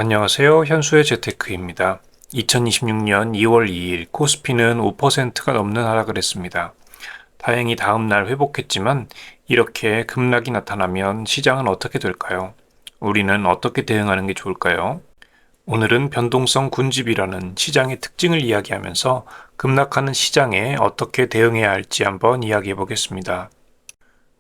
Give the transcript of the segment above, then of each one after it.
안녕하세요. 현수의 재테크입니다. 2026년 2월 2일 코스피는 5%가 넘는 하락을 했습니다. 다행히 다음 날 회복했지만 이렇게 급락이 나타나면 시장은 어떻게 될까요? 우리는 어떻게 대응하는 게 좋을까요? 오늘은 변동성 군집이라는 시장의 특징을 이야기하면서 급락하는 시장에 어떻게 대응해야 할지 한번 이야기해 보겠습니다.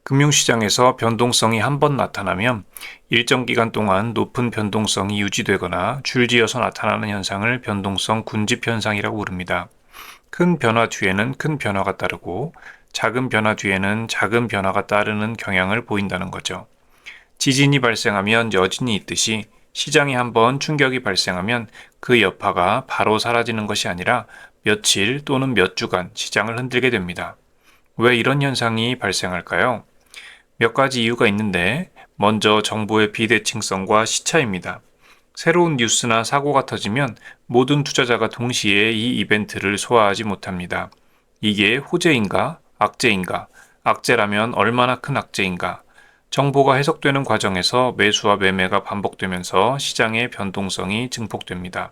금융시장에서 변동성이 한 번 나타나면 일정 기간 동안 높은 변동성이 유지되거나 줄지어서 나타나는 현상을 변동성 군집 현상이라고 부릅니다. 큰 변화 뒤에는 큰 변화가 따르고 작은 변화 뒤에는 작은 변화가 따르는 경향을 보인다는 거죠. 지진이 발생하면 여진이 있듯이 시장이 한번 충격이 발생하면 그 여파가 바로 사라지는 것이 아니라 며칠 또는 몇 주간 시장을 흔들게 됩니다. 왜 이런 현상이 발생할까요? 몇 가지 이유가 있는데 먼저 정보의 비대칭성과 시차입니다. 새로운 뉴스나 사고가 터지면 모든 투자자가 동시에 이 이벤트를 소화하지 못합니다. 이게 호재인가? 악재인가? 악재라면 얼마나 큰 악재인가? 정보가 해석되는 과정에서 매수와 매매가 반복되면서 시장의 변동성이 증폭됩니다.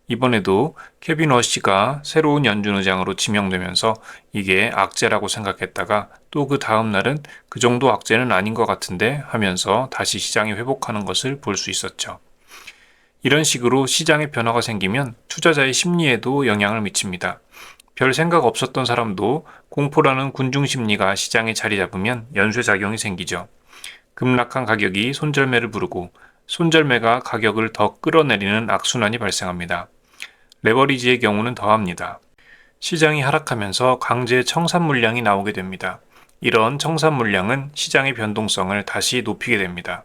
이번에도 케빈 워시가 새로운 연준 의장으로 지명되면서 이게 악재라고 생각했다가 또 그 다음 날은 그 정도 악재는 아닌 것 같은데 하면서 다시 시장이 회복하는 것을 볼 수 있었죠. 이런 식으로 시장에 변화가 생기면 투자자의 심리에도 영향을 미칩니다. 별 생각 없었던 사람도 공포라는 군중 심리가 시장에 자리 잡으면 연쇄작용이 생기죠. 급락한 가격이 손절매를 부르고 손절매가 가격을 더 끌어내리는 악순환이 발생합니다. 레버리지의 경우는 더합니다. 시장이 하락하면서 강제 청산 물량이 나오게 됩니다. 이런 청산 물량은 시장의 변동성을 다시 높이게 됩니다.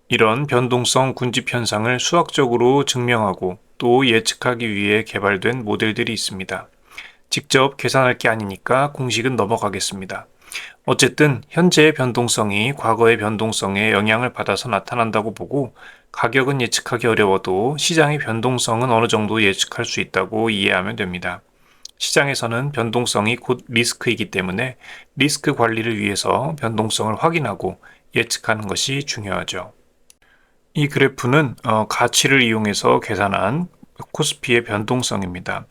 이런 변동성 군집 현상을 수학적으로 증명하고 또 예측하기 위해 개발된 모델들이 있습니다. 직접 계산할 게 아니니까 공식은 넘어가겠습니다. 어쨌든 현재의 변동성이 과거의 변동성에 영향을 받아서 나타난다고 보고 가격은 예측하기 어려워도 시장의 변동성은 어느 정도 예측할 수 있다고 이해하면 됩니다. 시장에서는 변동성이 곧 리스크이기 때문에 리스크 관리를 위해서 변동성을 확인하고 예측하는 것이 중요하죠. 이 그래프는 가치를 이용해서 계산한 코스피의 변동성입니다.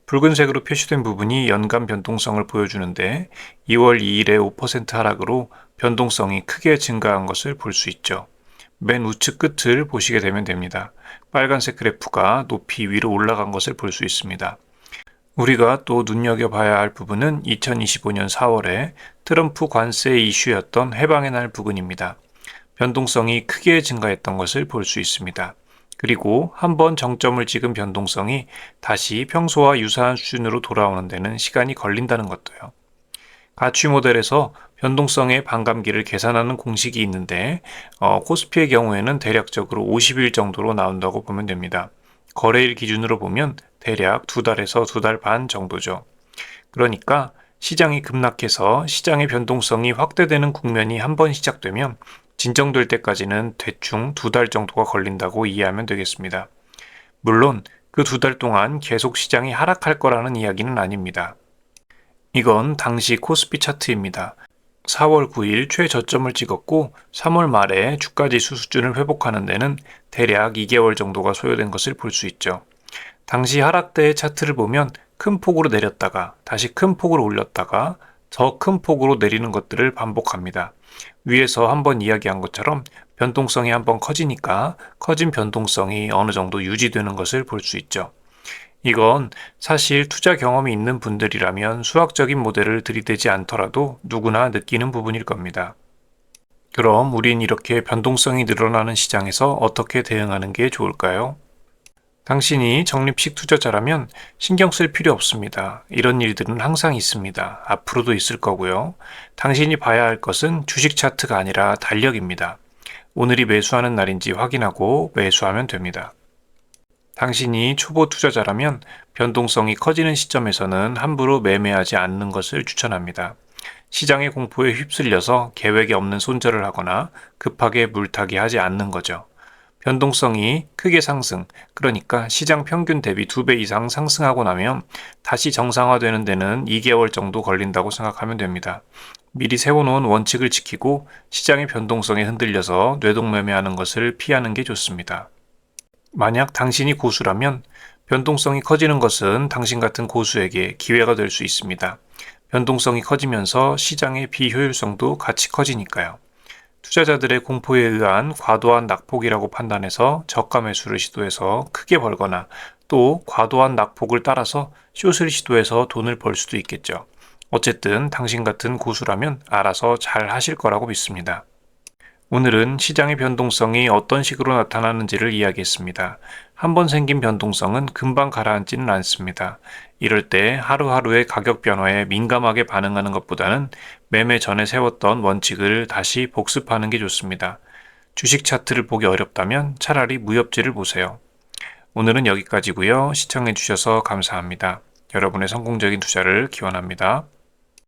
붉은색으로 표시된 부분이 연간 변동성을 보여주는데 2월 2일에 5% 하락으로 변동성이 크게 증가한 것을 볼 수 있죠. 맨 우측 끝을 보시게 되면 됩니다. 빨간색 그래프가 높이 위로 올라간 것을 볼 수 있습니다. 우리가 또 눈여겨봐야 할 부분은 2025년 4월에 트럼프 관세 이슈였던 해방의 날 부근입니다. 변동성이 크게 증가했던 것을 볼 수 있습니다. 그리고 한번 정점을 찍은 변동성이 다시 평소와 유사한 수준으로 돌아오는 데는 시간이 걸린다는 것도요. 가치 모델에서 변동성의 반감기를 계산하는 공식이 있는데 코스피의 경우에는 대략적으로 50일 정도로 나온다고 보면 됩니다. 거래일 기준으로 보면 대략 2달에서 2달 반 정도죠. 그러니까 시장이 급락해서 시장의 변동성이 확대되는 국면이 한번 시작되면 진정될 때까지는 대충 2달 정도가 걸린다고 이해하면 되겠습니다. 물론 그 2달 동안 계속 시장이 하락할 거라는 이야기는 아닙니다. 이건 당시 코스피 차트입니다. 4월 9일 최저점을 찍었고 3월 말에 주가지수 수준을 회복하는 데는 대략 2개월 정도가 소요된 것을 볼 수 있죠. 당시 하락 때의 차트를 보면 큰 폭으로 내렸다가 다시 큰 폭으로 올렸다가 더 큰 폭으로 내리는 것들을 반복합니다. 위에서 한번 이야기한 것처럼 변동성이 한번 커지니까 커진 변동성이 어느 정도 유지되는 것을 볼 수 있죠. 이건 사실 투자 경험이 있는 분들이라면 수학적인 모델을 들이대지 않더라도 누구나 느끼는 부분일 겁니다. 그럼 우린 이렇게 변동성이 늘어나는 시장에서 어떻게 대응하는 게 좋을까요? 당신이 적립식 투자자라면 신경 쓸 필요 없습니다. 이런 일들은 항상 있습니다. 앞으로도 있을 거고요. 당신이 봐야 할 것은 주식 차트가 아니라 달력입니다. 오늘이 매수하는 날인지 확인하고 매수하면 됩니다. 당신이 초보 투자자라면 변동성이 커지는 시점에서는 함부로 매매하지 않는 것을 추천합니다. 시장의 공포에 휩쓸려서 계획에 없는 손절을 하거나 급하게 물타기 하지 않는 거죠. 변동성이 크게 상승, 그러니까 시장 평균 대비 2배 이상 상승하고 나면 다시 정상화되는 데는 2개월 정도 걸린다고 생각하면 됩니다. 미리 세워놓은 원칙을 지키고 시장의 변동성에 흔들려서 뇌동매매하는 것을 피하는 게 좋습니다. 만약 당신이 고수라면 변동성이 커지는 것은 당신 같은 고수에게 기회가 될 수 있습니다. 변동성이 커지면서 시장의 비효율성도 같이 커지니까요. 투자자들의 공포에 의한 과도한 낙폭이라고 판단해서 저가 매수를 시도해서 크게 벌거나 또 과도한 낙폭을 따라서 숏을 시도해서 돈을 벌 수도 있겠죠. 어쨌든 당신 같은 고수라면 알아서 잘 하실 거라고 믿습니다. 오늘은 시장의 변동성이 어떤 식으로 나타나는지를 이야기했습니다. 한번 생긴 변동성은 금방 가라앉지는 않습니다. 이럴 때 하루하루의 가격 변화에 민감하게 반응하는 것보다는 매매 전에 세웠던 원칙을 다시 복습하는 게 좋습니다. 주식 차트를 보기 어렵다면 차라리 무협지를 보세요. 오늘은 여기까지고요. 시청해 주셔서 감사합니다. 여러분의 성공적인 투자를 기원합니다.